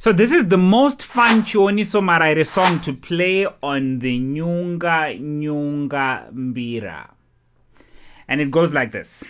So this is the most fun Chiwoniso Maraire song to play on the Nyunga Nyunga Mbira. And it goes like this.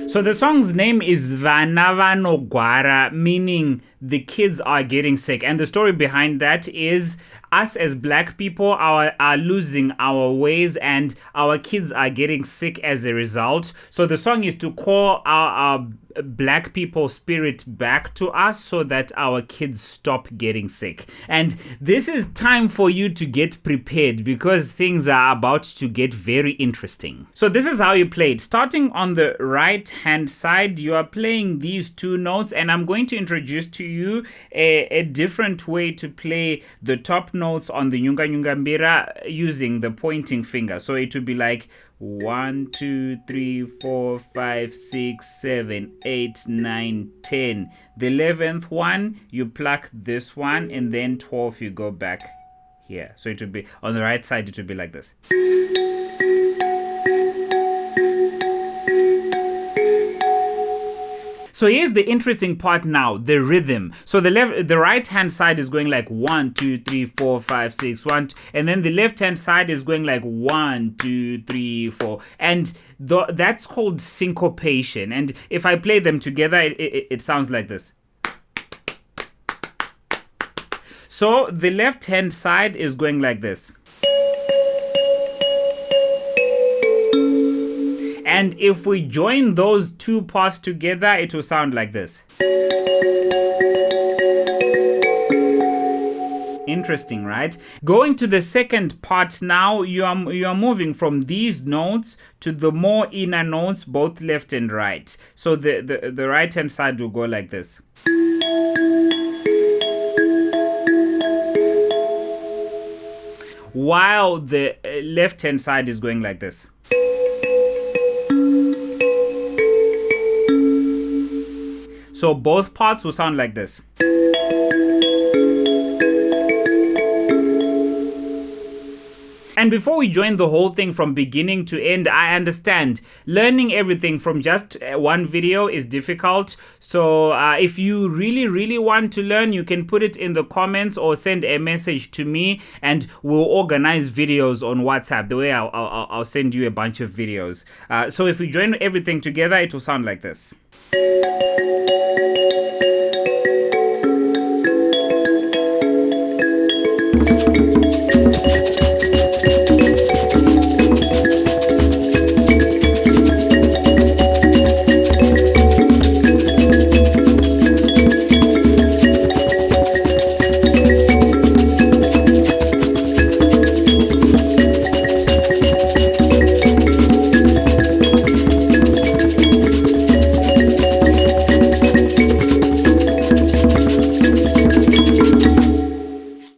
So the song's name is Vana Vanogwara, meaning the kids are getting sick. And the story behind that is us as black people are losing our ways and our kids are getting sick as a result. So the song is to call our black people spirit back to us so that our kids stop getting sick. And this is time for you to get prepared because things are about to get very interesting. So this is how you play it. Starting on the right hand side, you are playing these two notes, and I'm going to introduce to you a different way to play the top notes on the Nyunga Nyunga Mbira using the pointing finger. So it would be like 1, 2, 3, 4, 5, 6, 7, 8, 9, 10. The 11th one, you pluck this one, and then 12, you go back here. So it would be on the right side, it would be like this. So here's the interesting part now, the rhythm. So the right hand side is going like 1, 2, 3, 4, 5, 6, 1, and then the left hand side is going like 1, 2, 3, 4, and that's called syncopation. And if I play them together, it sounds like this. So the left hand side is going like this. And if we join those two parts together, it will sound like this. Interesting, right? Going to the second part now, you are moving from these notes to the more inner notes, both left and right. So the right hand side will go like this. While the left hand side is going like this. So both parts will sound like this. And before we join the whole thing from beginning to end, I understand learning everything from just one video is difficult. So if you really want to learn, you can put it in the comments or send a message to me and we'll organize videos on WhatsApp. The way I'll send you a bunch of videos. So if we join everything together, it will sound like this.